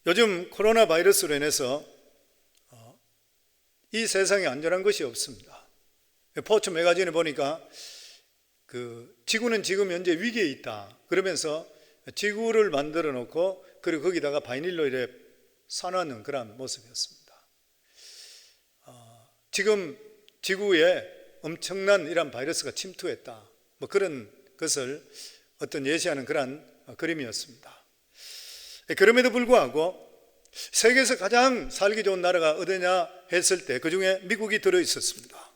요즘 코로나 바이러스로 인해서 이 세상에 안전한 것이 없습니다. 포츠 매거진에 보니까 지구는 지금 현재 위기에 있다 그러면서 지구를 만들어 놓고 그리고 거기다가 바이닐로 이렇게 사놓는 그런 모습이었습니다. 지금 지구에 엄청난 이런 바이러스가 침투했다, 그런 것을 어떤 예시하는 그런 그림이었습니다. 그럼에도 불구하고 세계에서 가장 살기 좋은 나라가 어디냐 했을 때 그 중에 미국이 들어있었습니다.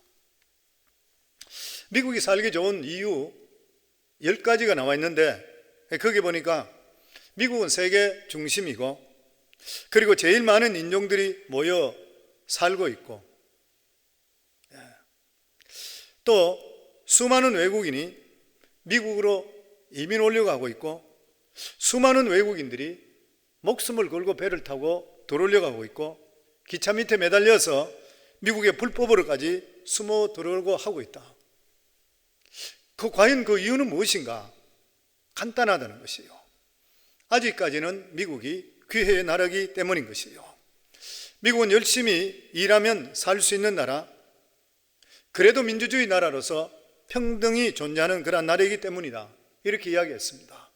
미국이 살기 좋은 이유 10가지가 나와 있는데, 거기 보니까 미국은 세계 중심이고, 그리고 제일 많은 인종들이 모여 살고 있고, 또 수많은 외국인이 미국으로 이민 오려고 하고 있고, 수많은 외국인들이 목숨을 걸고 배를 타고 들어오려고 하고 있고, 기차 밑에 매달려서 미국의 불법으로까지 숨어 들어오려고 하고 있다. 과연 그 이유는 무엇인가? 간단하다는 것이요. 아직까지는 미국이 기회의 나라이기 때문인 것이요. 미국은 열심히 일하면 살 수 있는 나라, 그래도 민주주의 나라로서 평등이 존재하는 그런 나라이기 때문이다, 이렇게 이야기했습니다.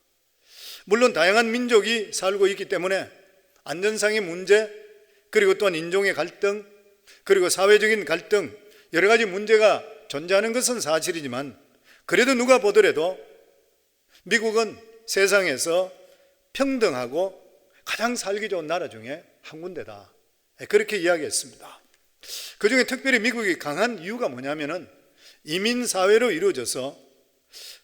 물론 다양한 민족이 살고 있기 때문에 안전상의 문제, 그리고 또한 인종의 갈등, 그리고 사회적인 갈등, 여러 가지 문제가 존재하는 것은 사실이지만, 그래도 누가 보더라도 미국은 세상에서 평등하고 가장 살기 좋은 나라 중에 한 군데다, 그렇게 이야기했습니다. 그 중에 특별히 미국이 강한 이유가 뭐냐면은 이민사회로 이루어져서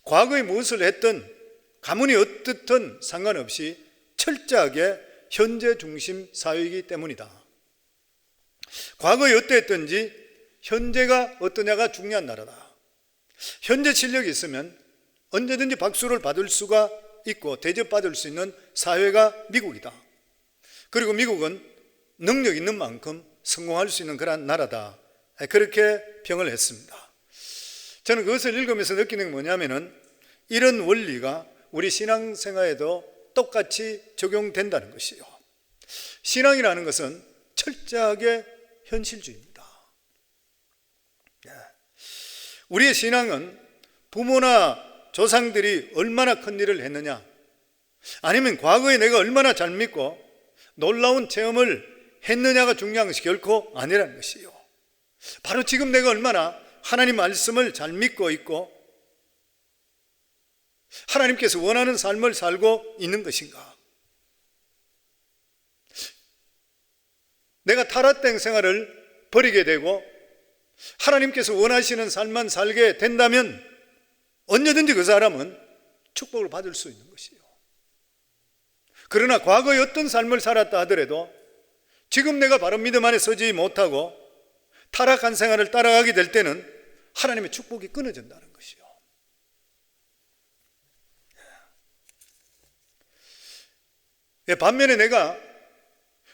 과거에 무엇을 했든 가문이 어떻든 상관없이 철저하게 현재 중심 사회이기 때문이다. 과거에 어떠했든지 현재가 어떠냐가 중요한 나라다. 현재 실력이 있으면 언제든지 박수를 받을 수가 있고 대접받을 수 있는 사회가 미국이다. 그리고 미국은 능력 있는 만큼 성공할 수 있는 그런 나라다, 그렇게 평을 했습니다. 저는 그것을 읽으면서 느끼는 게 뭐냐면은 이런 원리가 우리 신앙생활에도 똑같이 적용된다는 것이요. 신앙이라는 것은 철저하게 현실주의입니다. 우리의 신앙은 부모나 조상들이 얼마나 큰 일을 했느냐, 아니면 과거에 내가 얼마나 잘 믿고 놀라운 체험을 했느냐가 중요한 것이 결코 아니라는 것이요. 바로 지금 내가 얼마나 하나님 말씀을 잘 믿고 있고 하나님께서 원하는 삶을 살고 있는 것인가. 내가 타락된 생활을 버리게 되고 하나님께서 원하시는 삶만 살게 된다면 언제든지 그 사람은 축복을 받을 수 있는 것이요. 그러나 과거에 어떤 삶을 살았다 하더라도 지금 내가 바른 믿음 안에 서지 못하고 타락한 생활을 따라가게 될 때는 하나님의 축복이 끊어진다는 것이요. 반면에 내가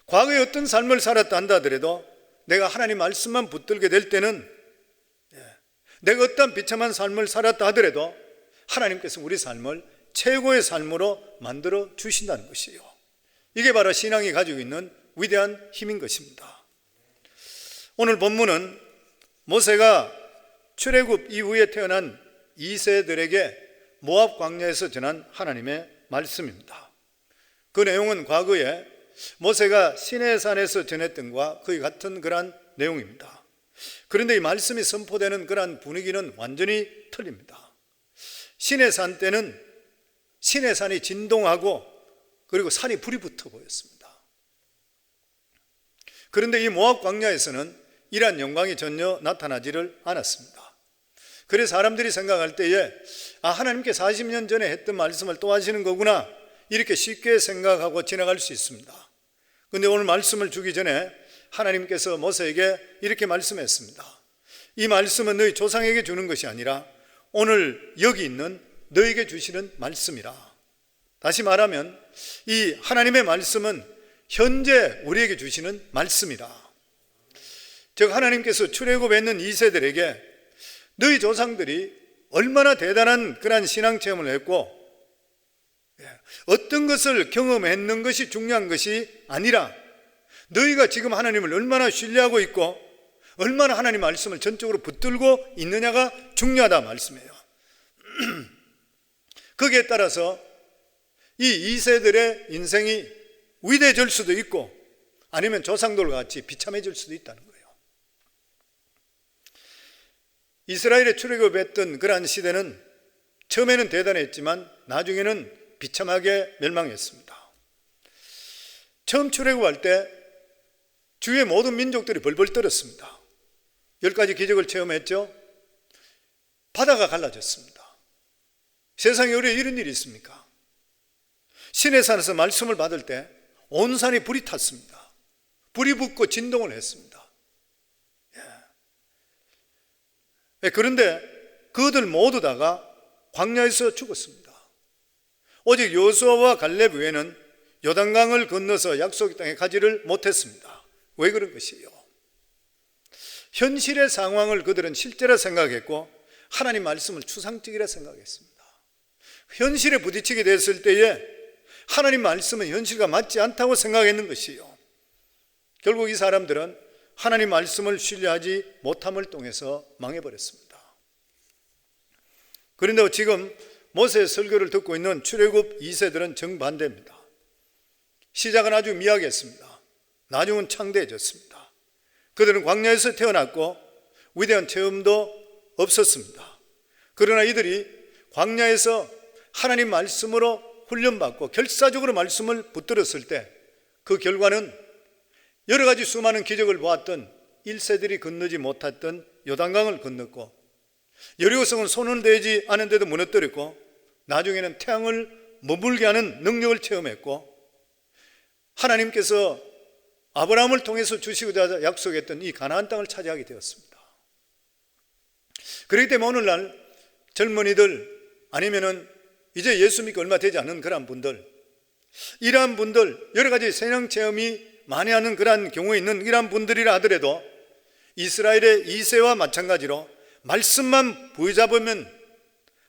과거에 어떤 삶을 살았다 한다 하더라도 내가 하나님 말씀만 붙들게 될 때는, 내가 어떤 비참한 삶을 살았다 하더라도 하나님께서 우리 삶을 최고의 삶으로 만들어 주신다는 것이요. 이게 바로 신앙이 가지고 있는 위대한 힘인 것입니다. 오늘 본문은 모세가 출애굽 이후에 태어난 2세들에게 모압 광야에서 전한 하나님의 말씀입니다. 그 내용은 과거에 모세가 시내산에서 전했던 것과 거의 같은 그런 내용입니다. 그런데 이 말씀이 선포되는 그런 분위기는 완전히 틀립니다. 시내산 때는 시내산이 진동하고 그리고 산이 불이 붙어 보였습니다. 그런데 이 모압 광야에서는 이러한 영광이 전혀 나타나지를 않았습니다. 그래서 사람들이 생각할 때에 하나님께 40년 전에 했던 말씀을 또 하시는 거구나, 이렇게 쉽게 생각하고 지나갈 수 있습니다. 그런데 오늘 말씀을 주기 전에 하나님께서 모세에게 이렇게 말씀했습니다. 이 말씀은 너희 조상에게 주는 것이 아니라 오늘 여기 있는 너에게 주시는 말씀이라. 다시 말하면 이 하나님의 말씀은 현재 우리에게 주시는 말씀이다. 즉 하나님께서 출애굽했는 2세들에게 너희 조상들이 얼마나 대단한 그런 신앙체험을 했고 어떤 것을 경험했는 것이 중요한 것이 아니라 너희가 지금 하나님을 얼마나 신뢰하고 있고 얼마나 하나님 말씀을 전적으로 붙들고 있느냐가 중요하다 말씀이에요. 거기에 따라서 이 2세들의 인생이 위대해질 수도 있고 아니면 조상들과 같이 비참해질 수도 있다는 거예요. 이스라엘의 출애굽했던 그러한 시대는 처음에는 대단했지만 나중에는 비참하게 멸망했습니다. 처음 출애굽할 때 주위의 모든 민족들이 벌벌 떨었습니다. 10가지 기적을 체험했죠. 바다가 갈라졌습니다. 세상에 어디에 이런 일이 있습니까? 시내산에서 말씀을 받을 때 온 산이 불이 탔습니다. 불이 붙고 진동을 했습니다. 그런데 그들 모두 다가 광야에서 죽었습니다. 오직 여호수아와 갈렙 외에는 요단강을 건너서 약속의 땅에 가지를 못했습니다. 왜 그런 것이에요? 현실의 상황을 그들은 실제라 생각했고 하나님 말씀을 추상적이라 생각했습니다. 현실에 부딪히게 됐을 때에 하나님 말씀은 현실과 맞지 않다고 생각했는 것이에요. 결국 이 사람들은 하나님 말씀을 신뢰하지 못함을 통해서 망해버렸습니다. 그런데 지금 모세의 설교를 듣고 있는 출애굽 2세들은 정반대입니다. 시작은 아주 미약했습니다. 나중은 창대해졌습니다. 그들은 광야에서 태어났고 위대한 체험도 없었습니다. 그러나 이들이 광야에서 하나님 말씀으로 훈련받고 결사적으로 말씀을 붙들었을 때 그 결과는 여러 가지 수많은 기적을 보았던 1세들이 건너지 못했던 요단강을 건넜고 여리고성은 손을 대지 않은데도 무너뜨렸고 나중에는 태양을 머물게 하는 능력을 체험했고 하나님께서 아브라함을 통해서 주시고자 약속했던 이 가나안 땅을 차지하게 되었습니다. 그렇기 때문에 오늘날 젊은이들 아니면은 이제 예수 믿고 얼마 되지 않은 그러한 분들, 이러한 분들 여러 가지 신앙 체험이 많이 하는 그러한 경우에 있는 이러한 분들이라 하더라도 이스라엘의 2세와 마찬가지로 말씀만 부여잡으면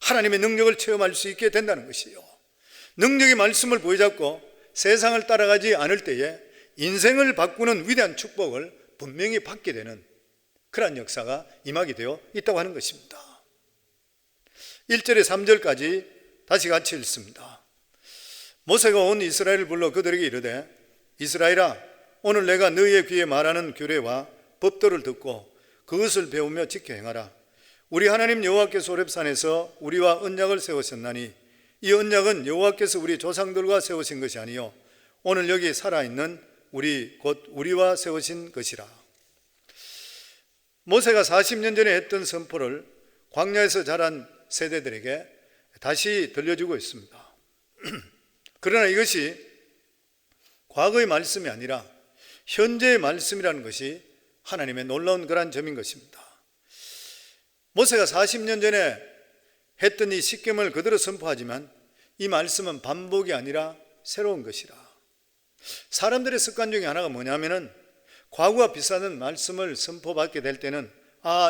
하나님의 능력을 체험할 수 있게 된다는 것이요. 능력의 말씀을 부여잡고 세상을 따라가지 않을 때에 인생을 바꾸는 위대한 축복을 분명히 받게 되는 그러한 역사가 임하게 되어 있다고 하는 것입니다. 1절에 3절까지 다시 같이 읽습니다. 모세가 온 이스라엘을 불러 그들에게 이르되 이스라엘아 오늘 내가 너희의 귀에 말하는 규례와 법도를 듣고 그것을 배우며 지켜 행하라. 우리 하나님 여호와께서 호렙산에서 우리와 언약을 세우셨나니 이 언약은 여호와께서 우리 조상들과 세우신 것이 아니요 오늘 여기 살아있는 우리 곧 우리와 세우신 것이라. 모세가 40년 전에 했던 선포를 광야에서 자란 세대들에게 다시 들려주고 있습니다. 그러나 이것이 과거의 말씀이 아니라 현재의 말씀이라는 것이 하나님의 놀라운 그러한 점인 것입니다. 모세가 40년 전에 했던 이 십계명을 그대로 선포하지만 이 말씀은 반복이 아니라 새로운 것이라. 사람들의 습관 중에 하나가 뭐냐면은 과거와 비슷한 말씀을 선포받게 될 때는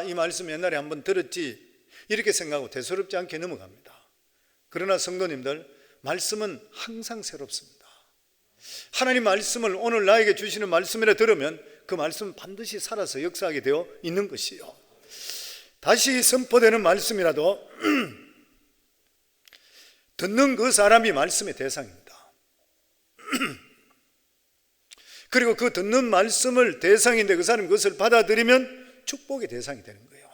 이 말씀 옛날에 한번 들었지 이렇게 생각하고 대수롭지 않게 넘어갑니다. 그러나 성도님들, 말씀은 항상 새롭습니다. 하나님 말씀을 오늘 나에게 주시는 말씀이라 들으면 그 말씀은 반드시 살아서 역사하게 되어 있는 것이요. 다시 선포되는 말씀이라도 듣는 그 사람이 말씀의 대상입니다. 그리고 그 듣는 말씀을 대상인데 그 사람이 그것을 받아들이면 축복의 대상이 되는 거예요.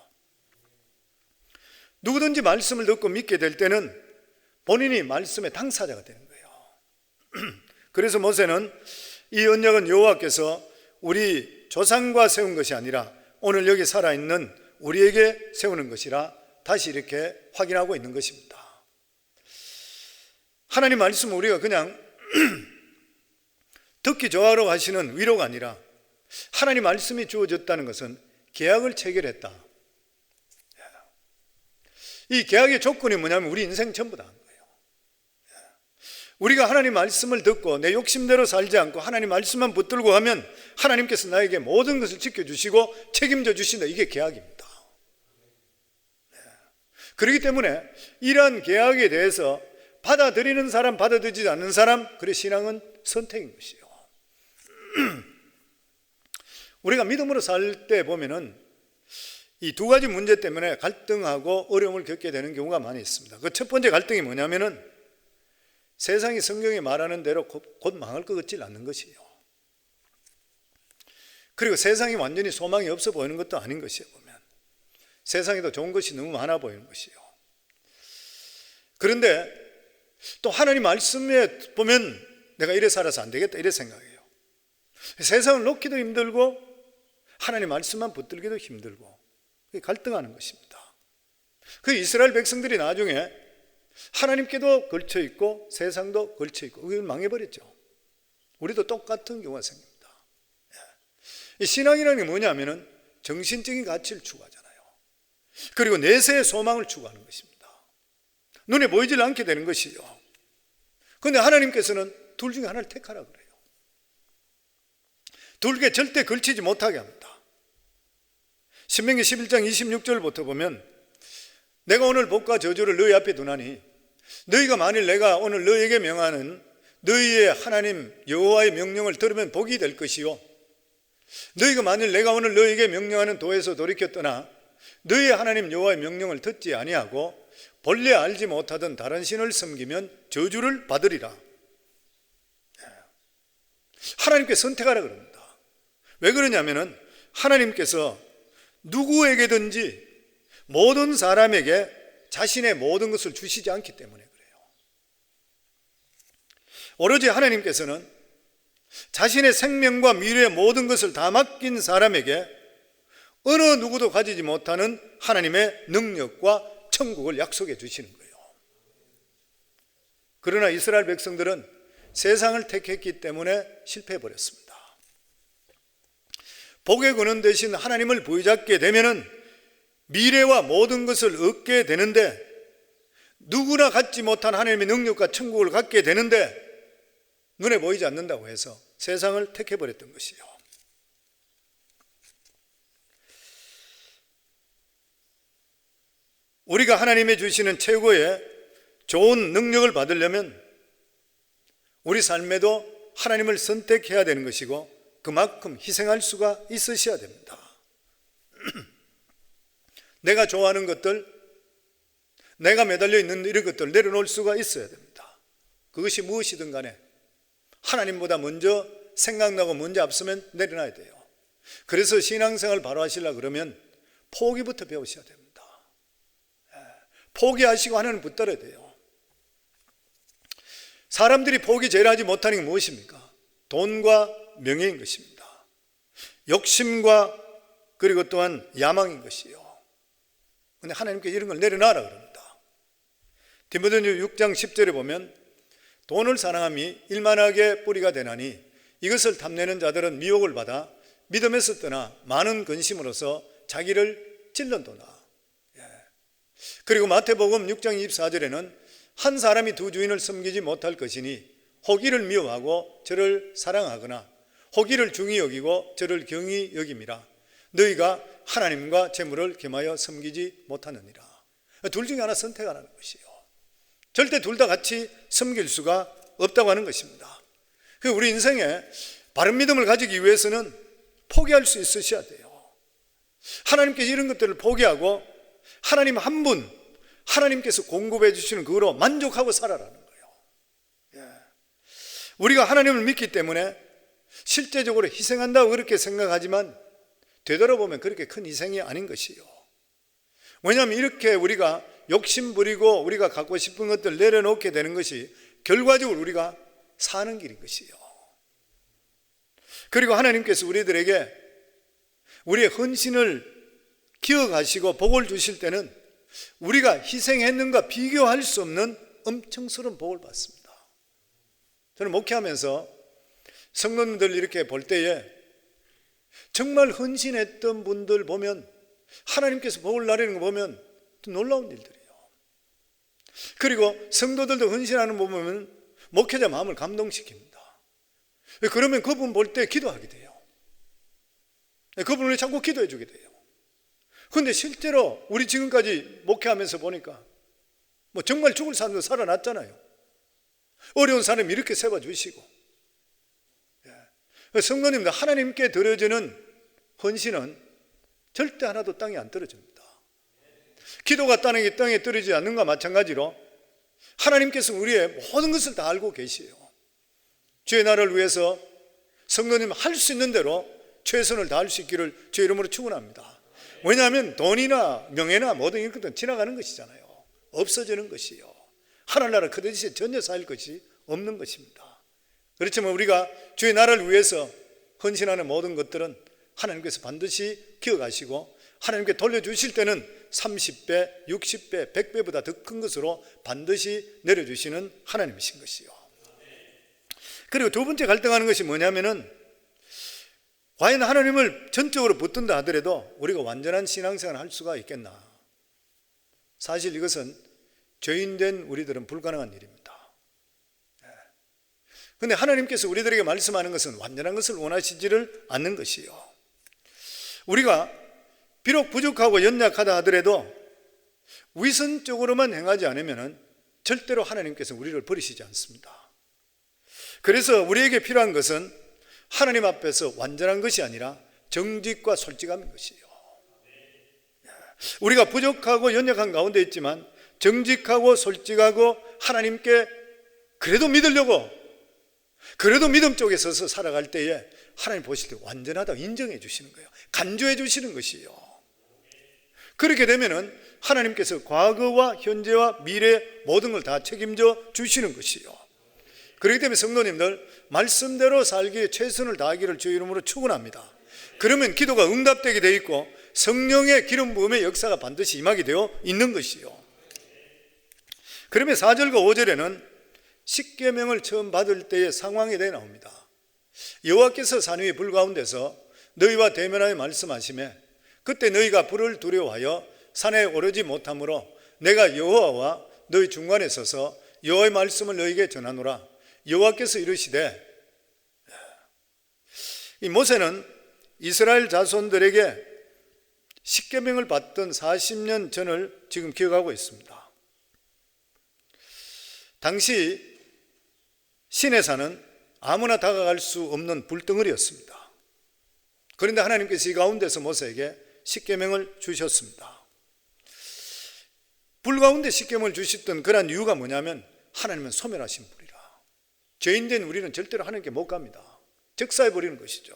누구든지 말씀을 듣고 믿게 될 때는 본인이 말씀의 당사자가 되는 거예요. 그래서 모세는 이 언약은 여호와께서 우리 조상과 세운 것이 아니라 오늘 여기 살아있는 우리에게 세우는 것이라 다시 이렇게 확인하고 있는 것입니다. 하나님 말씀은 우리가 그냥 듣기 좋아하러 하시는 위로가 아니라 하나님 말씀이 주어졌다는 것은 계약을 체결했다. 이 계약의 조건이 뭐냐면 우리 인생 전부 다. 우리가 하나님 말씀을 듣고 내 욕심대로 살지 않고 하나님 말씀만 붙들고 가면 하나님께서 나에게 모든 것을 지켜주시고 책임져 주신다. 이게 계약입니다. 그렇기 때문에 이러한 계약에 대해서 받아들이는 사람, 받아들이지 않는 사람, 그래 신앙은 선택인 것이요. 우리가 믿음으로 살 때 보면은 이 두 가지 문제 때문에 갈등하고 어려움을 겪게 되는 경우가 많이 있습니다. 그 첫 번째 갈등이 뭐냐면은 세상이 성경이 말하는 대로 곧 망할 것 같지 않는 것이에요. 그리고 세상이 완전히 소망이 없어 보이는 것도 아닌 것이에요. 보면 세상에도 좋은 것이 너무 많아 보이는 것이에요. 그런데 또 하나님 말씀에 보면 내가 이래 살아서 안 되겠다 이래 생각해요. 세상을 놓기도 힘들고 하나님 말씀만 붙들기도 힘들고 갈등하는 것입니다. 그 이스라엘 백성들이 나중에 하나님께도 걸쳐 있고 세상도 걸쳐 있고 그걸 망해버렸죠. 우리도 똑같은 경우가 생깁니다. 이 신앙이라는 게 뭐냐면은 정신적인 가치를 추구하잖아요. 그리고 내세의 소망을 추구하는 것입니다. 눈에 보이질 않게 되는 것이요. 그런데 하나님께서는 둘 중에 하나를 택하라 그래요. 둘 중에 절대 걸치지 못하게 합니다. 신명기 11장 26절부터 보면 내가 오늘 복과 저주를 너희 앞에 두나니 너희가 만일 내가 오늘 너희에게 명하는 너희의 하나님 여호와의 명령을 들으면 복이 될 것이요 너희가 만일 내가 오늘 너희에게 명령하는 도에서 돌이켜 떠나 너희의 하나님 여호와의 명령을 듣지 아니하고 본래 알지 못하던 다른 신을 섬기면 저주를 받으리라. 하나님께 선택하라 그럽니다. 왜 그러냐면은 하나님께서 누구에게든지 모든 사람에게 자신의 모든 것을 주시지 않기 때문에 그래요. 오로지 하나님께서는 자신의 생명과 미래의 모든 것을 다 맡긴 사람에게 어느 누구도 가지지 못하는 하나님의 능력과 천국을 약속해 주시는 거예요. 그러나 이스라엘 백성들은 세상을 택했기 때문에 실패해버렸습니다. 복의 근원 대신 하나님을 부여잡게 되면은 미래와 모든 것을 얻게 되는데 누구나 갖지 못한 하나님의 능력과 천국을 갖게 되는데 눈에 보이지 않는다고 해서 세상을 택해버렸던 것이요. 우리가 하나님이 주시는 최고의 좋은 능력을 받으려면 우리 삶에도 하나님을 선택해야 되는 것이고 그만큼 희생할 수가 있으셔야 됩니다. 내가 좋아하는 것들, 내가 매달려 있는 이런 것들 내려놓을 수가 있어야 됩니다. 그것이 무엇이든 간에 하나님보다 먼저 생각나고 먼저 앞서면 내려놔야 돼요. 그래서 신앙생활 바로 하시려고 그러면 포기부터 배우셔야 됩니다. 포기하시고 하나님 붙들어야 돼요. 사람들이 포기 제일 하지 못하는 게 무엇입니까? 돈과 명예인 것입니다. 욕심과 그리고 또한 야망인 것이요. 근데 하나님께 이런 걸 내려놔라 그럽니다. 디모데후서 6장 10절에 보면 돈을 사랑함이 일만하게 뿌리가 되나니 이것을 탐내는 자들은 미혹을 받아 믿음에서 떠나 많은 근심으로서 자기를 찔러도나. 그리고 마태복음 6장 24절에는 한 사람이 두 주인을 섬기지 못할 것이니 혹 이를 미워하고 저를 사랑하거나 혹 이를 중히 여기고 저를 경히 여김이라. 너희가 하나님과 재물을 겸하여 섬기지 못하느니라. 둘 중에 하나 선택하라는 것이요. 절대 둘 다 같이 섬길 수가 없다고 하는 것입니다. 우리 인생에 바른 믿음을 가지기 위해서는 포기할 수 있으셔야 돼요. 하나님께서 이런 것들을 포기하고 하나님 한 분, 하나님께서 공급해 주시는 그거로 만족하고 살아라는 거예요. 우리가 하나님을 믿기 때문에 실제적으로 희생한다고 그렇게 생각하지만 되돌아보면 그렇게 큰 희생이 아닌 것이요. 왜냐하면 이렇게 우리가 욕심 부리고 우리가 갖고 싶은 것들 내려놓게 되는 것이 결과적으로 우리가 사는 길인 것이요. 그리고 하나님께서 우리들에게 우리의 헌신을 기억하시고 복을 주실 때는 우리가 희생했는가 비교할 수 없는 엄청스러운 복을 받습니다. 저는 목회하면서 성도님들 이렇게 볼 때에 정말 헌신했던 분들 보면 하나님께서 복을 나르는 거 보면 또 놀라운 일들이에요. 그리고 성도들도 헌신하는 거 보면 목회자 마음을 감동시킵니다. 그러면 그분 볼 때 기도하게 돼요. 그분을 자꾸 기도해 주게 돼요. 그런데 실제로 우리 지금까지 목회하면서 보니까 뭐 정말 죽을 사람도 살아났잖아요. 어려운 사람 이렇게 세워주시고, 성도님들, 하나님께 드려지는 헌신은 절대 하나도 땅에 안 떨어집니다. 기도가 땅에 떨어지지 않는 것과 마찬가지로 하나님께서 우리의 모든 것을 다 알고 계시요, 주의 나라를 위해서 성도님 할 수 있는 대로 최선을 다할 수 있기를 주의 이름으로 축원합니다. 왜냐하면 돈이나 명예나 모든 이런 것들은 지나가는 것이잖아요. 없어지는 것이요, 하늘나라 그 대신에 전혀 쌓일 것이 없는 것입니다. 그렇지만 우리가 주의 나라를 위해서 헌신하는 모든 것들은 하나님께서 반드시 기억하시고 하나님께 돌려주실 때는 30배, 60배, 100배보다 더 큰 것으로 반드시 내려주시는 하나님이신 것이요. 그리고 두 번째 갈등하는 것이 뭐냐면은, 과연 하나님을 전적으로 붙든다 하더라도 우리가 완전한 신앙생활을 할 수가 있겠나? 사실 이것은 죄인된 우리들은 불가능한 일입니다. 그런데 하나님께서 우리들에게 말씀하는 것은 완전한 것을 원하시지를 않는 것이요, 우리가 비록 부족하고 연약하다 하더라도 위선적으로만 행하지 않으면 절대로 하나님께서 우리를 버리시지 않습니다. 그래서 우리에게 필요한 것은 하나님 앞에서 완전한 것이 아니라 정직과 솔직함인 것이요, 우리가 부족하고 연약한 가운데 있지만 정직하고 솔직하고 하나님께 그래도 믿으려고, 그래도 믿음 쪽에 서서 살아갈 때에 하나님 보실 때 완전하다고 인정해 주시는 거예요. 간주해 주시는 것이요. 그렇게 되면은 하나님께서 과거와 현재와 미래 모든 걸 다 책임져 주시는 것이요. 그렇기 때문에 성도님들, 말씀대로 살기에 최선을 다하기를 주의 이름으로 축원합니다. 그러면 기도가 응답되게 되어 있고 성령의 기름 부음의 역사가 반드시 임하게 되어 있는 것이요. 그러면 4절과 5절에는 십계명을 처음 받을 때의 상황에 대해 나옵니다. 여호와께서 산 위에 불 가운데서 너희와 대면하여 말씀하시매 그때 너희가 불을 두려워하여 산에 오르지 못하므로 내가 여호와와 너희 중간에 서서 여호와의 말씀을 너희에게 전하노라. 여호와께서 이르시되, 이 모세는 이스라엘 자손들에게 십계명을 받던 40년 전을 지금 기억하고 있습니다. 당시 시내산은 아무나 다가갈 수 없는 불덩어리였습니다. 그런데 하나님께서 이 가운데서 모세에게 십계명을 주셨습니다. 불 가운데 십계명을 주셨던 그런 이유가 뭐냐면, 하나님은 소멸하신 분이라, 죄인된 우리는 절대로 하나님께 못 갑니다. 적사해버리는 것이죠.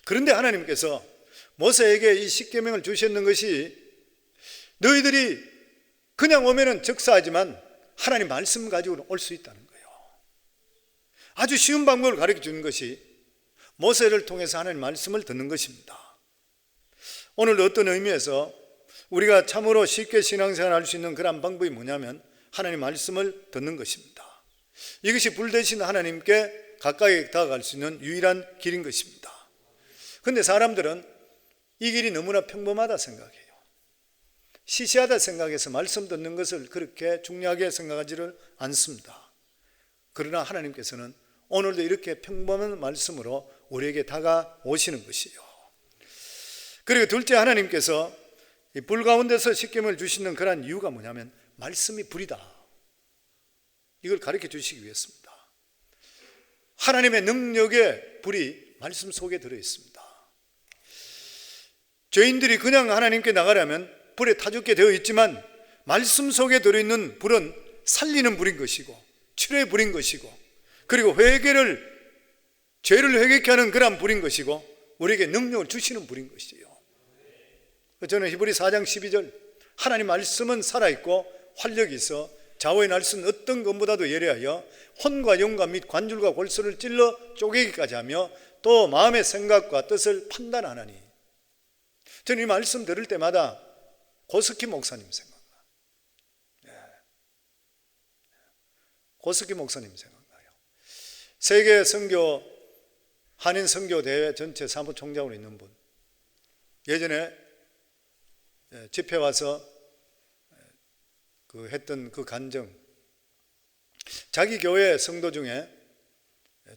그런데 하나님께서 모세에게 이 십계명을 주셨는 것이, 너희들이 그냥 오면은 적사하지만 하나님 말씀 가지고 올 수 있다는 거예요. 아주 쉬운 방법을 가르쳐 주는 것이 모세를 통해서 하나님 말씀을 듣는 것입니다. 오늘 어떤 의미에서 우리가 참으로 쉽게 신앙생활을 할 수 있는 그런 방법이 뭐냐면 하나님 말씀을 듣는 것입니다. 이것이 불 대신 하나님께 가까이 다가갈 수 있는 유일한 길인 것입니다. 그런데 사람들은 이 길이 너무나 평범하다 생각해요. 시시하다 생각해서 말씀 듣는 것을 그렇게 중요하게 생각하지를 않습니다. 그러나 하나님께서는 오늘도 이렇게 평범한 말씀으로 우리에게 다가오시는 것이요. 그리고 둘째, 하나님께서 이 불 가운데서 십계명을 주시는 그런 이유가 뭐냐면 말씀이 불이다, 이걸 가르쳐 주시기 위해서입니다. 하나님의 능력의 불이 말씀 속에 들어있습니다. 죄인들이 그냥 하나님께 나가려면 불에 타 죽게 되어 있지만 말씀 속에 들어있는 불은 살리는 불인 것이고 치료의 불인 것이고, 그리고 죄를 회개케 하는 그런 불인 것이고, 우리에게 능력을 주시는 불인 것이에요. 저는 히브리 4장 12절, 하나님 말씀은 살아있고 활력이 있어 좌우의 날선 어떤 것보다도 예리하여 혼과 영과 및 관절과 골수를 찔러 쪼개기까지 하며 또 마음의 생각과 뜻을 판단하나니. 저는 이 말씀 들을 때마다 고스키 목사님 생각나요. 고스키 목사님 생각나요. 세계 선교, 한인 선교 대회 전체 사무총장으로 있는 분, 예전에 집회 와서 했던 그 간증, 자기 교회 성도 중에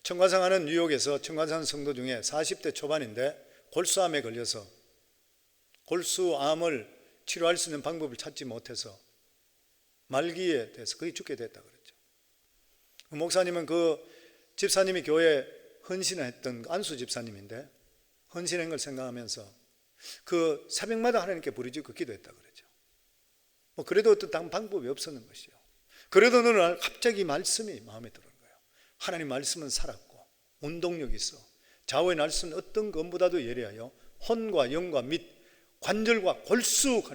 청과상 하는 뉴욕에서 청과상 성도 중에 40대 초반인데 골수암에 걸려서 골수암을 치료할 수 있는 방법을 찾지 못해서 말기에 돼서 거의 죽게 됐다 그랬죠. 목사님은 그 집사님이 교회 헌신했던 안수 집사님인데, 헌신한 걸 생각하면서 그 새벽마다 하나님께 부르짖고 기도했다 그러죠. 그래도 어떤 방법이 없었는 것이요. 그래도 어느 날 갑자기 말씀이 마음에 드는 거예요. 하나님 말씀은 살았고 운동력이 있어 좌우의 날씨는 어떤 것보다도 예리하여 혼과 영과 및 관절과 골수가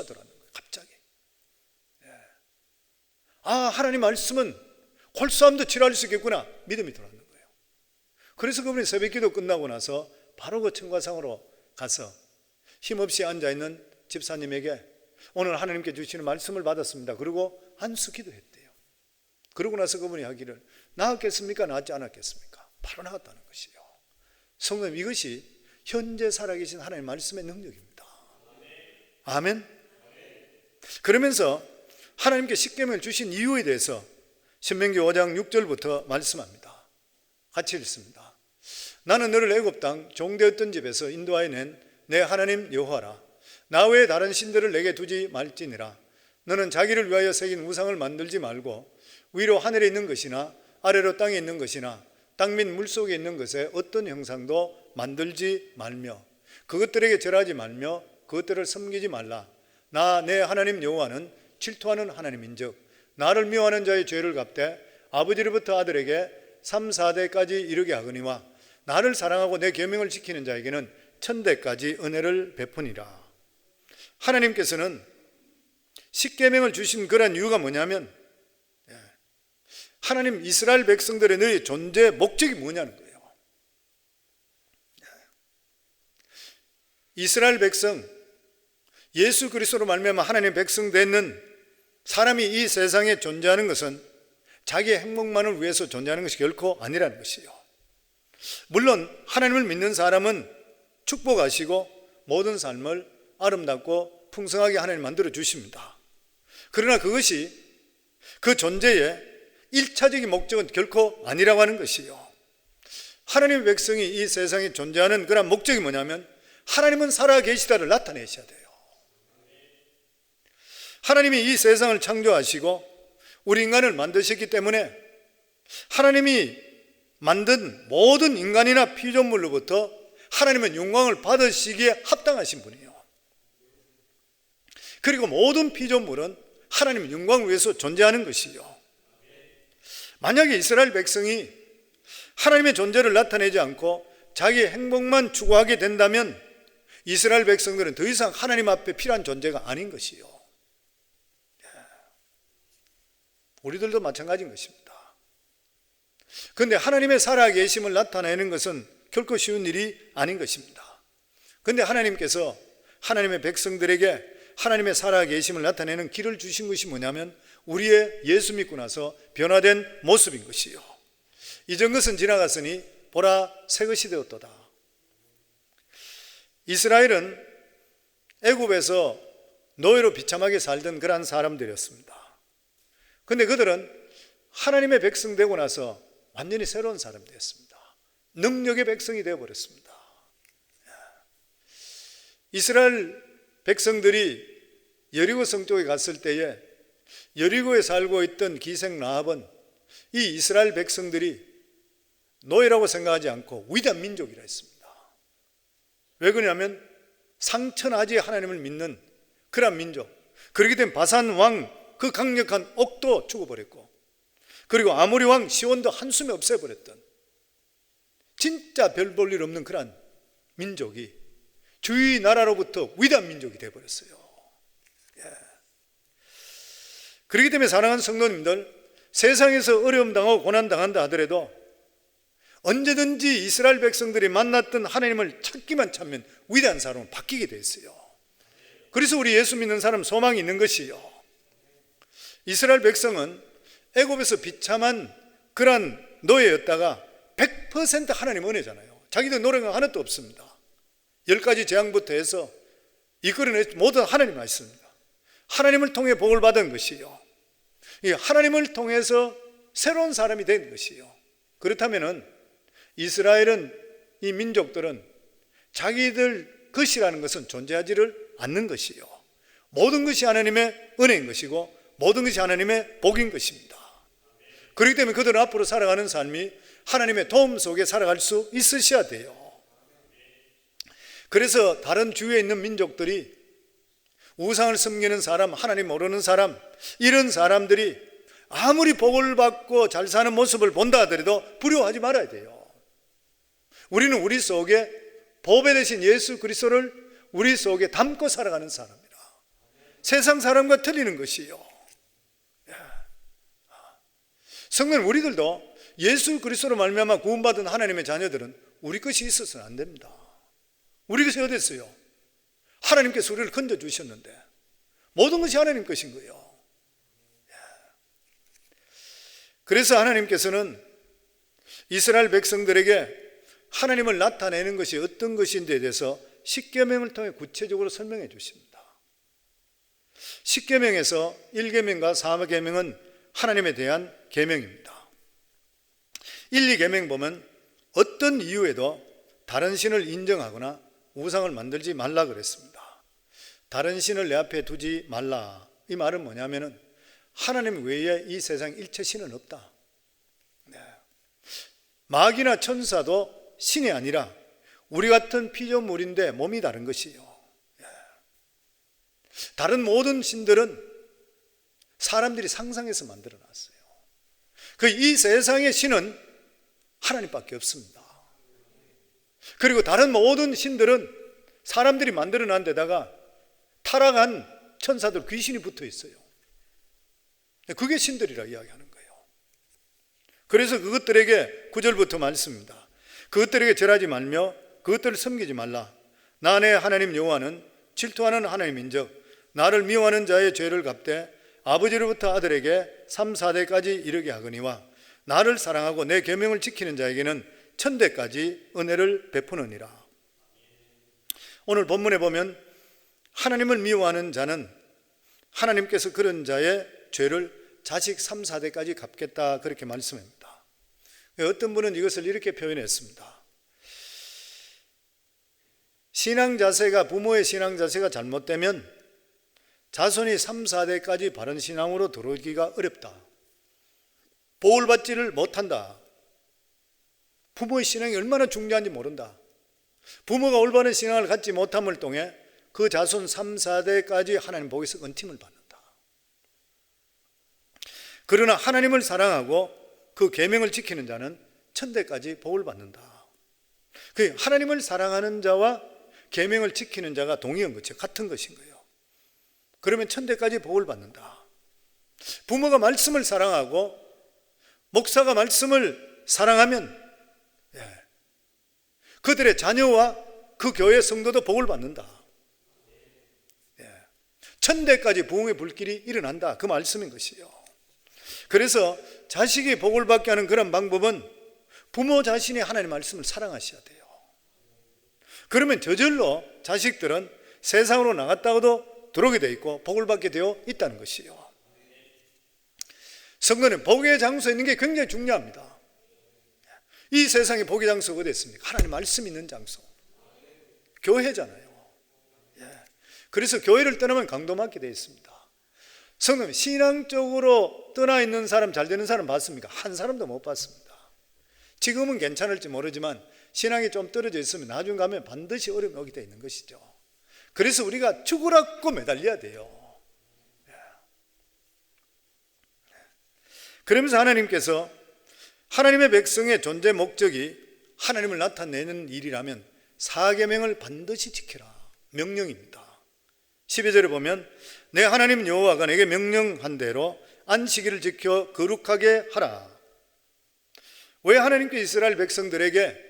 들어가는 거예요. 갑자기. 하나님 말씀은 골수함도 치료할 수 있겠구나. 믿음이 들어가는 거예요. 그래서 그분이 새벽기도 끝나고 나서 바로 그 청과상으로 가서 힘없이 앉아있는 집사님에게 오늘 하나님께 주시는 말씀을 받았습니다. 그리고 안수 기도했대요. 그러고 나서 그분이 하기를 나았겠습니까? 나았지 않았겠습니까? 바로 나았다는 것이요. 성도님, 이것이 현재 살아계신 하나님의 말씀의 능력입니다. 아멘. 그러면서 하나님께 십계명을 주신 이유에 대해서 신명기 5장 6절부터 말씀합니다. 같이 읽습니다. 나는 너를 애굽 땅 종되었던 집에서 인도하여 낸 내 하나님 여호와라. 나 외에 다른 신들을 내게 두지 말지니라. 너는 자기를 위하여 새긴 우상을 만들지 말고 위로 하늘에 있는 것이나 아래로 땅에 있는 것이나 땅 및 물속에 있는 것에 어떤 형상도 만들지 말며 그것들에게 절하지 말며 그것들을 섬기지 말라. 나 내 하나님 여호와는 질투하는 하나님인즉 나를 미워하는 자의 죄를 갚되 아버지로부터 아들에게 3, 4대까지 이르게 하거니와 나를 사랑하고 내 계명을 지키는 자에게는 1000대까지 은혜를 베푸니라. 하나님께서는 십계명을 주신 그런 이유가 뭐냐면 하나님 이스라엘 백성들의 너희 존재 목적이 뭐냐는 거예요. 이스라엘 백성, 예수 그리스도로 말미암아 하나님의 백성 되는 사람이 이 세상에 존재하는 것은 자기의 행복만을 위해서 존재하는 것이 결코 아니라는 것이요. 물론 하나님을 믿는 사람은 축복하시고 모든 삶을 아름답고 풍성하게 하나님 만들어 주십니다. 그러나 그것이 그 존재의 1차적인 목적은 결코 아니라고 하는 것이요. 하나님의 백성이 이 세상에 존재하는 그런 목적이 뭐냐면 하나님은 살아계시다를 나타내셔야 돼요. 하나님이 이 세상을 창조하시고 우리 인간을 만드셨기 때문에 하나님이 만든 모든 인간이나 피조물로부터 하나님은 영광을 받으시기에 합당하신 분이에요. 그리고 모든 피조물은 하나님의 영광을 위해서 존재하는 것이요. 만약에 이스라엘 백성이 하나님의 존재를 나타내지 않고 자기의 행복만 추구하게 된다면 이스라엘 백성들은 더 이상 하나님 앞에 필요한 존재가 아닌 것이요. 우리들도 마찬가지인 것입니다. 그런데 하나님의 살아계심을 나타내는 것은 결코 쉬운 일이 아닌 것입니다. 그런데 하나님께서 하나님의 백성들에게 하나님의 살아계심을 나타내는 길을 주신 것이 뭐냐면 우리의 예수 믿고 나서 변화된 모습인 것이요. 이전 것은 지나갔으니 보라 새 것이 되었도다. 이스라엘은 애굽에서 노예로 비참하게 살던 그러한 사람들이었습니다. 그런데 그들은 하나님의 백성 되고 나서 완전히 새로운 사람이 되었습니다. 능력의 백성이 되어버렸습니다. 이스라엘 백성들이 여리고 성 쪽에 갔을 때에 여리고에 살고 있던 기생 라합은 이 이스라엘 백성들이 노예라고 생각하지 않고 위대한 민족이라 했습니다. 왜 그러냐면 상천하지의 하나님을 믿는 그런 민족, 그렇게 된 바산 왕 그 강력한 옥도 죽어버렸고 그리고 아모리 왕 시온도 한숨에 없애버렸던 진짜 별 볼 일 없는 그런 민족이 주위 나라로부터 위대한 민족이 되어버렸어요. 그렇기 때문에 사랑하는 성도님들, 세상에서 어려움 당하고 고난 당한다 하더라도 언제든지 이스라엘 백성들이 만났던 하나님을 찾기만 찾으면 위대한 사람으로 바뀌게 돼 있어요. 그래서 우리 예수 믿는 사람 소망이 있는 것이요. 이스라엘 백성은 애굽에서 비참한 그런 노예였다가 100% 하나님 은혜잖아요. 자기들 노래가 하나도 없습니다. 10가지 재앙부터 해서 이끌어낸 모든 하나님 말씀입니다. 하나님을 통해 복을 받은 것이요. 하나님을 통해서 새로운 사람이 된 것이요. 그렇다면은 이스라엘은, 이 민족들은 자기들 것이라는 것은 존재하지를 않는 것이요. 모든 것이 하나님의 은혜인 것이고 모든 것이 하나님의 복인 것입니다. 그렇기 때문에 그들은 앞으로 살아가는 삶이 하나님의 도움 속에 살아갈 수 있으셔야 돼요. 그래서 다른 주위에 있는 민족들이 우상을 섬기는 사람, 하나님 모르는 사람, 이런 사람들이 아무리 복을 받고 잘 사는 모습을 본다 하더라도 두려워하지 말아야 돼요. 우리는 우리 속에 보배 되신 예수 그리스도를 우리 속에 담고 살아가는 사람이라. 세상 사람과 틀리는 것이요. 성도는 우리들도 예수 그리스도로 말미암아 구원받은 하나님의 자녀들은 우리 것이 있어서는 안 됩니다. 우리 것이 어디 있어요? 하나님께서 우리를 건져주셨는데 모든 것이 하나님 것인 거예요. 그래서 하나님께서는 이스라엘 백성들에게 하나님을 나타내는 것이 어떤 것인지에 대해서 십계명을 통해 구체적으로 설명해 주십니다. 십계명에서 1계명과 4계명은 하나님에 대한 계명입니다. 1, 2계명 보면 어떤 이유에도 다른 신을 인정하거나 우상을 만들지 말라 그랬습니다. 다른 신을 내 앞에 두지 말라. 이 말은 뭐냐면은 하나님 외에 이 세상 일체 신은 없다. 마귀나 천사도 신이 아니라 우리 같은 피조물인데 몸이 다른 것이요. 다른 모든 신들은 사람들이 상상해서 만들어 놨어요. 이 세상의 신은 하나님밖에 없습니다. 그리고 다른 모든 신들은 사람들이 만들어 놨는 데다가 타락한 천사들, 귀신이 붙어 있어요. 그게 신들이라 이야기하는 거예요. 그래서 그것들에게 9절부터 말씀입니다. 그것들에게 절하지 말며 그것들을 섬기지 말라. 나 내 하나님 여호와는 질투하는 하나님인즉 나를 미워하는 자의 죄를 갚되 아버지로부터 아들에게 3, 4대까지 이르게 하거니와 나를 사랑하고 내 계명을 지키는 자에게는 천대까지 은혜를 베푸느니라. 오늘 본문에 보면 하나님을 미워하는 자는 하나님께서 그런 자의 죄를 자식 3, 4대까지 갚겠다 그렇게 말씀합니다. 어떤 분은 이것을 이렇게 표현했습니다. 신앙 자세가, 부모의 신앙 자세가 잘못되면 자손이 3, 4대까지 바른 신앙으로 들어오기가 어렵다. 보호를 받지를 못한다. 부모의 신앙이 얼마나 중요한지 모른다. 부모가 올바른 신앙을 갖지 못함을 통해 그 자손 3, 4대까지 하나님 복에서 은침을 받는다. 그러나 하나님을 사랑하고 그 계명을 지키는 자는 천대까지 복을 받는다. 하나님을 사랑하는 자와 계명을 지키는 자가 동의한 것이죠. 같은 것인 거예요. 그러면 천대까지 복을 받는다. 부모가 말씀을 사랑하고 목사가 말씀을 사랑하면 그들의 자녀와 그 교회 성도도 복을 받는다. 천대까지 부흥의 불길이 일어난다. 그 말씀인 것이요. 그래서 자식이 복을 받게 하는 그런 방법은 부모 자신이 하나님의 말씀을 사랑하셔야 돼요. 그러면 저절로 자식들은 세상으로 나갔다가도 들어오게 되어 있고 복을 받게 되어 있다는 것이요. 성도는 복의 장소에 있는 게 굉장히 중요합니다. 이 세상에 복의 장소가 어디 있습니까? 하나님 말씀 있는 장소. 교회잖아요. 그래서 교회를 떠나면 강도맞게 되어 있습니다. 성도님, 신앙적으로 떠나 있는 사람, 잘 되는 사람 봤습니까? 한 사람도 못 봤습니다. 지금은 괜찮을지 모르지만 신앙이 좀 떨어져 있으면 나중 가면 반드시 어려움이 오게 되어 있는 것이죠. 그래서 우리가 죽으라고 매달려야 돼요. 그러면서 하나님께서 하나님의 백성의 존재 목적이 하나님을 나타내는 일이라면 4계명을 반드시 지키라. 명령입니다. 12절에 보면 내 하나님 여호와가 내게 명령한 대로 안식일을 지켜 거룩하게 하라. 왜 하나님께 이스라엘 백성들에게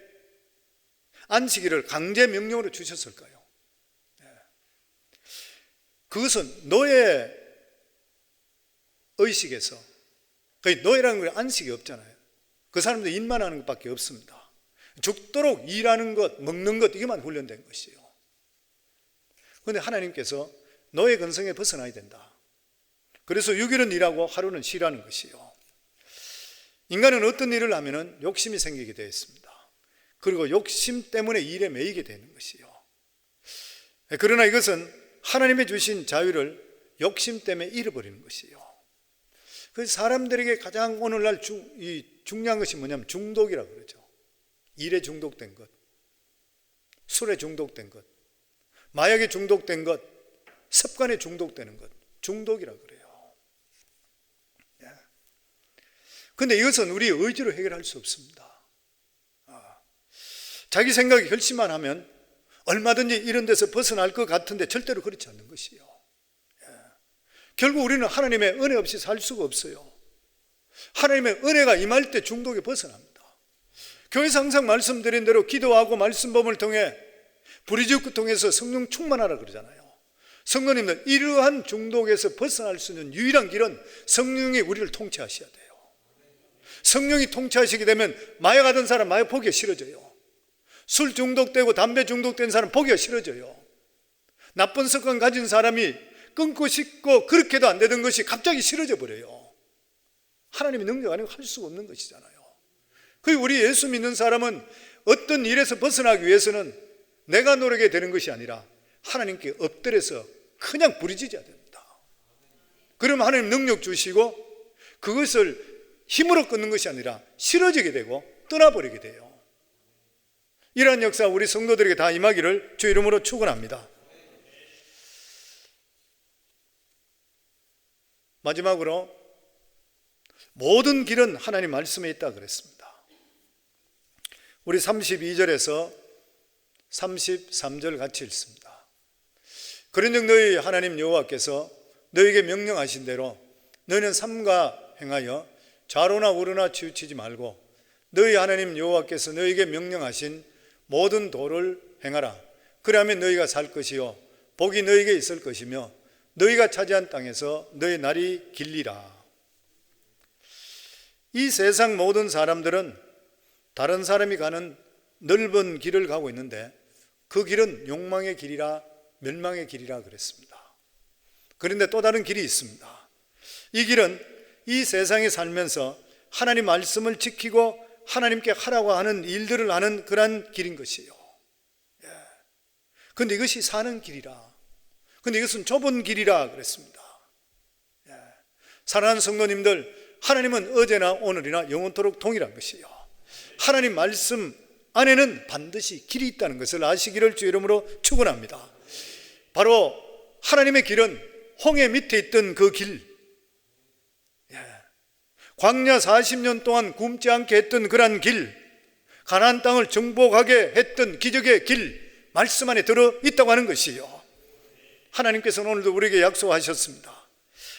안식일을 강제 명령으로 주셨을까요? 그것은 노예 의식에서, 노예라는 건 안식이 없잖아요. 그 사람들 일만 하는 것밖에 없습니다. 죽도록 일하는 것, 먹는 것, 이게만 훈련된 것이에요. 그런데 하나님께서 노예 근성에 벗어나야 된다. 그래서 6일은 일하고 하루는 쉬라는 것이요. 인간은 어떤 일을 하면 욕심이 생기게 되어 있습니다. 그리고 욕심 때문에 일에 매이게 되는 것이요. 그러나 이것은 하나님의 주신 자유를 욕심 때문에 잃어버리는 것이요. 그 사람들에게 가장 오늘날 중요한 것이 뭐냐면 중독이라고 그러죠. 일에 중독된 것, 술에 중독된 것, 마약에 중독된 것, 습관에 중독되는 것, 중독이라고 그래요. 그런데 이것은 우리의 의지로 해결할 수 없습니다. 자기 생각에 결심만 하면 얼마든지 이런 데서 벗어날 것 같은데 절대로 그렇지 않는 것이요. 결국 우리는 하나님의 은혜 없이 살 수가 없어요. 하나님의 은혜가 임할 때 중독에 벗어납니다. 교회에서 항상 말씀드린 대로 기도하고 말씀법을 통해 부르짖고 통해서 성령 충만하라 그러잖아요. 성도님들, 이러한 중독에서 벗어날 수 있는 유일한 길은 성령이 우리를 통치하셔야 돼요. 성령이 통치하시게 되면 마약하던 사람 마약 포기가 싫어져요. 술 중독되고 담배 중독된 사람 포기가 싫어져요. 나쁜 습관 가진 사람이 끊고 싶고 그렇게도 안 되던 것이 갑자기 싫어져 버려요. 하나님의 능력 아니고 할 수가 없는 것이잖아요. 그리고 우리 예수 믿는 사람은 어떤 일에서 벗어나기 위해서는 내가 노력해야 되는 것이 아니라 하나님께 엎드려서 그냥 부르짖어야 됩니다. 그러면 하나님 능력 주시고 그것을 힘으로 끊는 것이 아니라 싫어지게 되고 떠나버리게 돼요. 이러한 역사 우리 성도들에게 다 임하기를 주 이름으로 축원합니다. 마지막으로 모든 길은 하나님 말씀에 있다 그랬습니다. 우리 32절에서 33절 같이 읽습니다. 그런즉 너희 하나님 여호와께서 너희에게 명령하신 대로 너희는 삼가 행하여 좌로나 우로나 치우치지 말고 너희 하나님 여호와께서 너희에게 명령하신 모든 도를 행하라. 그러면 너희가 살 것이요 복이 너희에게 있을 것이며 너희가 차지한 땅에서 너희 날이 길리라. 이 세상 모든 사람들은 다른 사람이 가는 넓은 길을 가고 있는데 그 길은 욕망의 길이라 멸망의 길이라 그랬습니다. 그런데 또 다른 길이 있습니다. 이 길은 이 세상에 살면서 하나님 말씀을 지키고 하나님께 하라고 하는 일들을 하는 그러한 길인 것이에요. 그런데 이것이 사는 길이라. 그런데 이것은 좁은 길이라 그랬습니다. 사랑하는 성도님들, 하나님은 어제나 오늘이나 영원토록 동일한 것이에요. 하나님 말씀 안에는 반드시 길이 있다는 것을 아시기를 주 이름으로 축원합니다. 바로 하나님의 길은 홍해 밑에 있던 그 길, 광야 40년 동안 굶지 않게 했던 그러한 길, 가나안 땅을 정복하게 했던 기적의 길, 말씀 안에 들어있다고 하는 것이요. 하나님께서는 오늘도 우리에게 약속하셨습니다.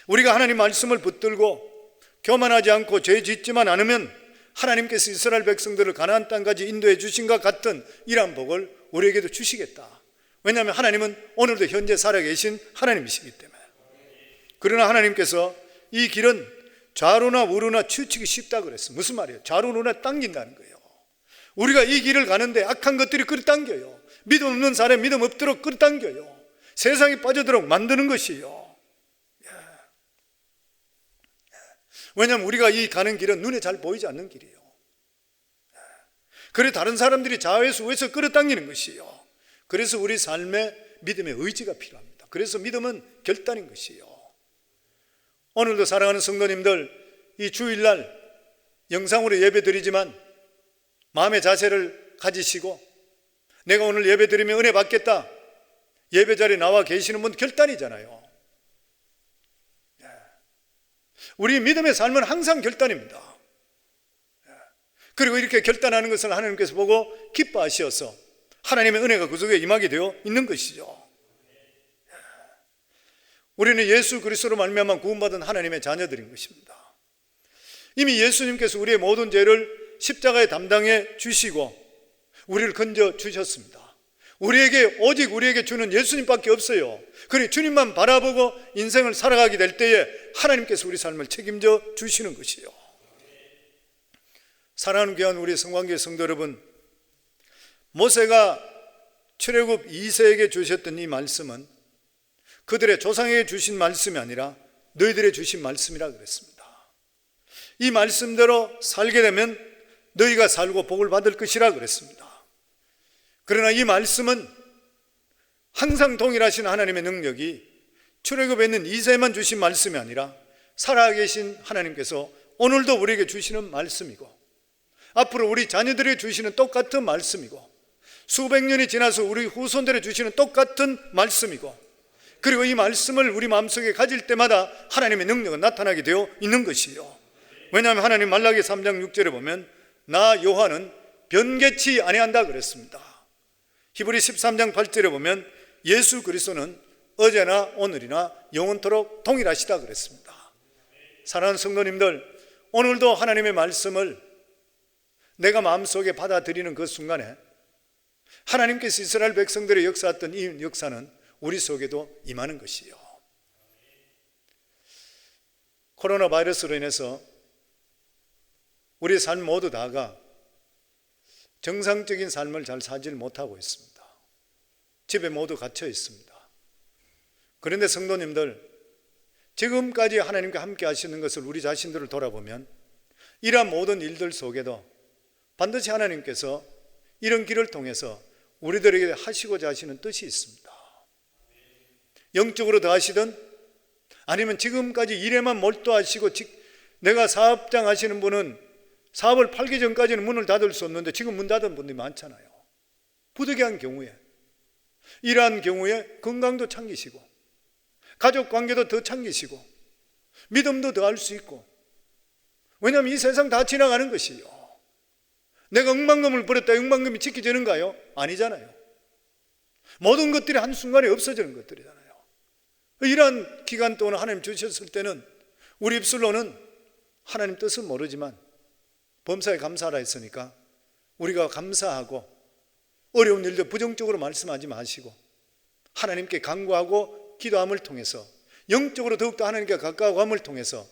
우리가 하나님 말씀을 붙들고 교만하지 않고 죄 짓지만 않으면 하나님께서 이스라엘 백성들을 가나안 땅까지 인도해 주신 것 같은 이러한 복을 우리에게도 주시겠다. 왜냐하면 하나님은 오늘도 현재 살아계신 하나님이시기 때문에. 그러나 하나님께서 이 길은 좌로나 우로나 치우치기 쉽다 그랬어요. 무슨 말이에요? 좌로우로나 당긴다는 거예요. 우리가 이 길을 가는데 악한 것들이 끌어당겨요. 믿음 없는 사람이 믿음 없도록 끌어당겨요. 세상에 빠져들도록 만드는 것이에요. 왜냐하면 우리가 이 가는 길은 눈에 잘 보이지 않는 길이에요. 그래 다른 사람들이 좌에서 우에서 끌어당기는 것이에요. 그래서 우리 삶에 믿음의 의지가 필요합니다. 그래서 믿음은 결단인 것이에요. 오늘도 사랑하는 성도님들, 이 주일날 영상으로 예배 드리지만 마음의 자세를 가지시고 내가 오늘 예배 드리면 은혜 받겠다, 예배 자리에 나와 계시는 분 결단이잖아요. 우리 믿음의 삶은 항상 결단입니다. 그리고 이렇게 결단하는 것을 하나님께서 보고 기뻐하셔서 하나님의 은혜가 그 속에 임하게 되어 있는 것이죠. 우리는 예수 그리스도로 말미암아 구원받은 하나님의 자녀들인 것입니다. 이미 예수님께서 우리의 모든 죄를 십자가에 담당해 주시고 우리를 건져 주셨습니다. 오직 우리에게 주는 예수님밖에 없어요. 그러니 주님만 바라보고 인생을 살아가게 될 때에 하나님께서 우리 삶을 책임져 주시는 것이에요. 사랑하는 귀한 우리 성관계 성도 여러분, 모세가 출애굽 2세에게 주셨던 이 말씀은 그들의 조상에게 주신 말씀이 아니라 너희들의 주신 말씀이라 그랬습니다. 이 말씀대로 살게 되면 너희가 살고 복을 받을 것이라 그랬습니다. 그러나 이 말씀은 항상 동일하신 하나님의 능력이 출애굽에 있는 2세만 주신 말씀이 아니라 살아계신 하나님께서 오늘도 우리에게 주시는 말씀이고, 앞으로 우리 자녀들에게 주시는 똑같은 말씀이고, 수백 년이 지나서 우리 후손들에게 주시는 똑같은 말씀이고, 그리고 이 말씀을 우리 마음속에 가질 때마다 하나님의 능력은 나타나게 되어 있는 것이요. 왜냐하면 하나님 말라기 3장 6절에 보면 나 요한은 변개치 아니한다 그랬습니다. 히브리 13장 8절에 보면 예수 그리스도는 어제나 오늘이나 영원토록 동일하시다 그랬습니다. 사랑하는 성도님들, 오늘도 하나님의 말씀을 내가 마음속에 받아들이는 그 순간에 하나님께서 이스라엘 백성들의 역사했던 이 역사는 우리 속에도 임하는 것이요. 코로나 바이러스로 인해서 우리의 삶 모두 다가 정상적인 삶을 잘 살지를 못하고 있습니다. 집에 모두 갇혀 있습니다. 그런데 성도님들, 지금까지 하나님과 함께 하시는 것을 우리 자신들을 돌아보면 이러한 모든 일들 속에도 반드시 하나님께서 이런 길을 통해서 우리들에게 하시고자 하시는 뜻이 있습니다. 영적으로 더 하시든 아니면 지금까지 일에만 몰두하시고, 내가 사업장 하시는 분은 사업을 팔기 전까지는 문을 닫을 수 없는데 지금 문 닫은 분들이 많잖아요. 부득이한 경우에, 이러한 경우에 건강도 챙기시고 가족 관계도 더 챙기시고 믿음도 더 할 수 있고, 왜냐하면 이 세상 다 지나가는 것이요. 내가 억만금을 벌였다 억만금이 지켜지는가요? 아니잖아요. 모든 것들이 한순간에 없어지는 것들이잖아요. 이러한 기간 동안 하나님 주셨을 때는 우리 입술로는 하나님 뜻은 모르지만 범사에 감사하라 했으니까 우리가 감사하고 어려운 일도 부정적으로 말씀하지 마시고 하나님께 간구하고 기도함을 통해서 영적으로 더욱더 하나님께 가까워함을 통해서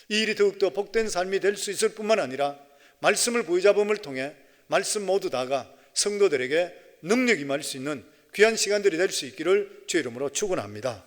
이 일이 더욱더 복된 삶이 될 수 있을 뿐만 아니라 말씀을 부여잡음을 통해 말씀 모두 다가 성도들에게 능력이 임할 수 있는 귀한 시간들이 될 수 있기를 주의 이름으로 축원합니다.